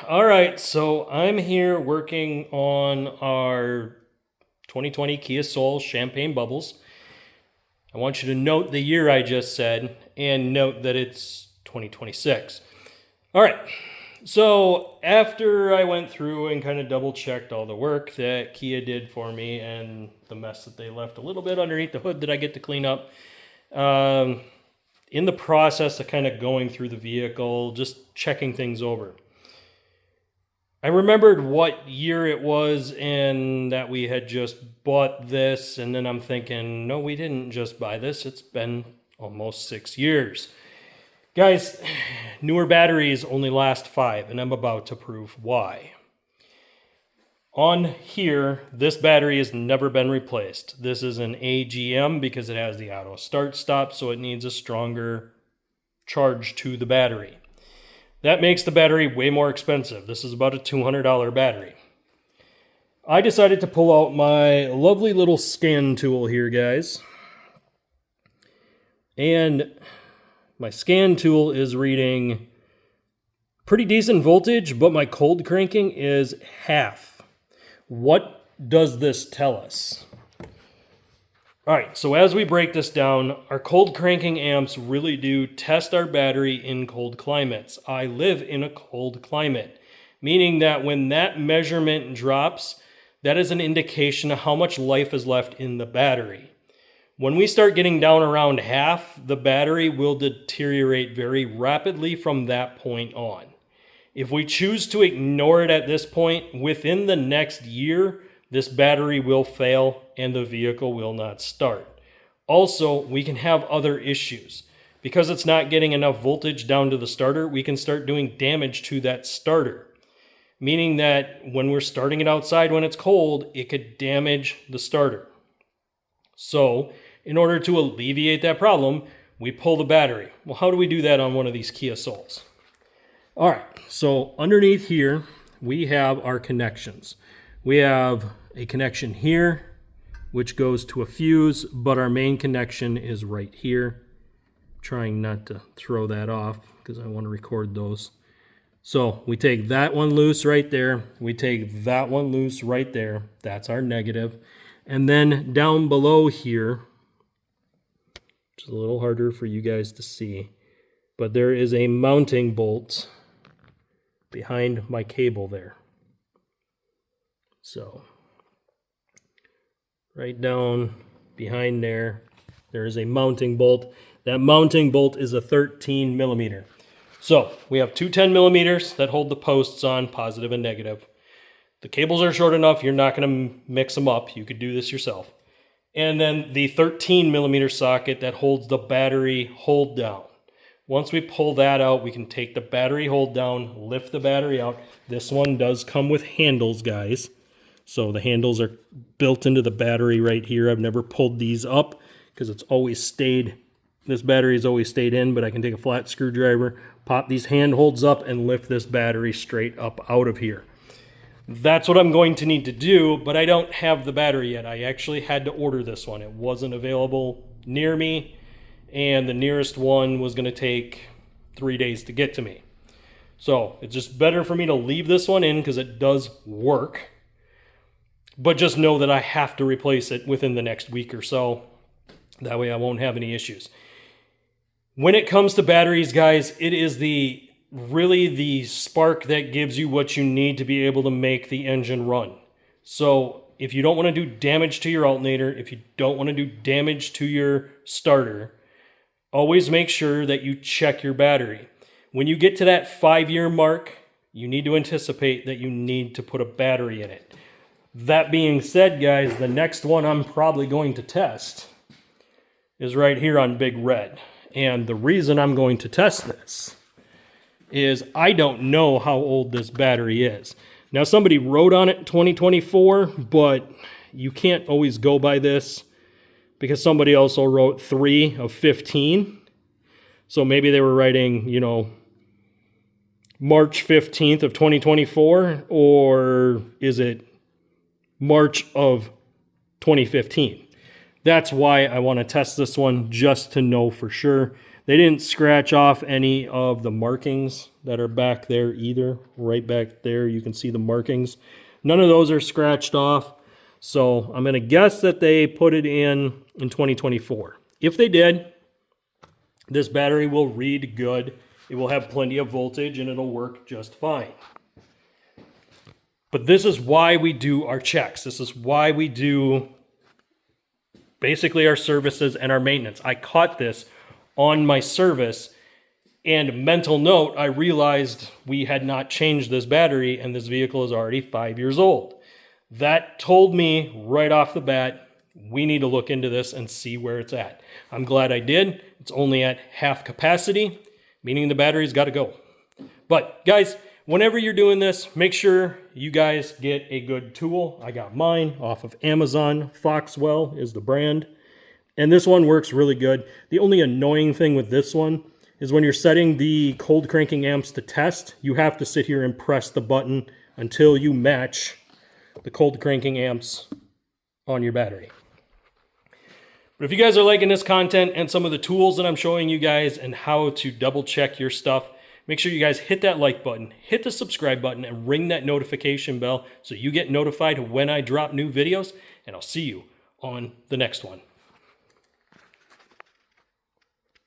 All right, so I'm here working on our 2020 Kia Soul Champagne Bubbles. I want you to note the year I just said and note that it's 2026. All right, so after I went through and kind of double checked all the work that Kia did for me and the mess that they left a little bit underneath the hood that I get to clean up, um, in the process of kind of going through the vehicle, just checking things over. I remembered what year it was and that we had just bought this, and then I'm thinking, no, we didn't just buy this. It's been almost 6 years. Guys, newer batteries only last 5, and I'm about to prove why. On here, this battery has never been replaced. This is an AGM because it has the auto start stop, so it needs a stronger charge to the battery. That makes the battery way more expensive. This is about a $200 battery. I decided to pull out my lovely little scan tool here, guys. And my scan tool is reading pretty decent voltage, but my cold cranking is half. What does this tell us? All right, so as we break this down, our cold cranking amps really do test our battery in cold climates. I live in a cold climate, meaning that when that measurement drops, that is an indication of how much life is left in the battery. When we start getting down around half, the battery will deteriorate very rapidly from that point on. If we choose to ignore it at this point, within the next year, this battery will fail and the vehicle will not start. Also, we can have other issues. Because it's not getting enough voltage down to the starter, we can start doing damage to that starter. Meaning that when we're starting it outside when it's cold, it could damage the starter. So, in order to alleviate that problem, we pull the battery. Well, how do we do that on one of these Kia Souls? All right, so underneath here, we have our connections. We have a connection here, which goes to a fuse, but our main connection is right here. Trying not to throw that off because I want to record those. So we take that one loose right there. We take that one loose right there. That's our negative. And then down below here, which is a little harder for you guys to see, but there is a mounting bolt behind my cable there. So right down behind there, there is a mounting bolt. That mounting bolt is a 13 millimeter. So we have two 10 millimeters that hold the posts on, positive and negative. The cables are short enough, you're not going to mix them up. You could do this yourself. And then the 13 millimeter socket that holds the battery hold down. Once we pull that out, we can take the battery hold down, lift the battery out. This one does come with handles, guys. So the handles are built into the battery right here. I've never pulled these up because it's always stayed, this battery has always stayed in, but I can take a flat screwdriver, pop these handholds up, and lift this battery straight up out of here. That's what I'm going to need to do, but I don't have the battery yet. I actually had to order this one. It wasn't available near me, and the nearest one was going to take 3 days to get to me. So it's just better for me to leave this one in because it does work. But just know that I have to replace it within the next week or so. That way I won't have any issues. When it comes to batteries, guys, it is really the spark that gives you what you need to be able to make the engine run. So if you don't want to do damage to your alternator, if you don't want to do damage to your starter, always make sure that you check your battery. When you get to that 5-year mark, you need to anticipate that you need to put a battery in it. That being said, guys, the next one I'm probably going to test is right here on Big Red. And the reason I'm going to test this is I don't know how old this battery is. Now, somebody wrote on it 2024, but you can't always go by this because somebody also wrote 3 of 15. So maybe they were writing, March 15th of 2024, or is it March of 2015? That's why I want to test this one just to know for sure. They didn't scratch off any of the markings that are back there either. Right back there, you can see the markings. None of those are scratched off. So I'm going to guess that they put it in 2024. If they did, this battery will read good. It will have plenty of voltage and it'll work just fine. But this is why we do our checks. This is why we do basically our services and our maintenance. I caught this on my service, and mental note, I realized we had not changed this battery and this vehicle is already 5 years old. That told me right off the bat, we need to look into this and see where it's at. I'm glad I did. It's only at half capacity, meaning the battery's got to go. But guys, whenever you're doing this, make sure you guys get a good tool. I got mine off of Amazon. Foxwell is the brand. And this one works really good. The only annoying thing with this one is when you're setting the cold cranking amps to test, you have to sit here and press the button until you match the cold cranking amps on your battery. But if you guys are liking this content and some of the tools that I'm showing you guys and how to double check your stuff, make sure you guys hit that like button, hit the subscribe button, and ring that notification bell so you get notified when I drop new videos. And I'll see you on the next one.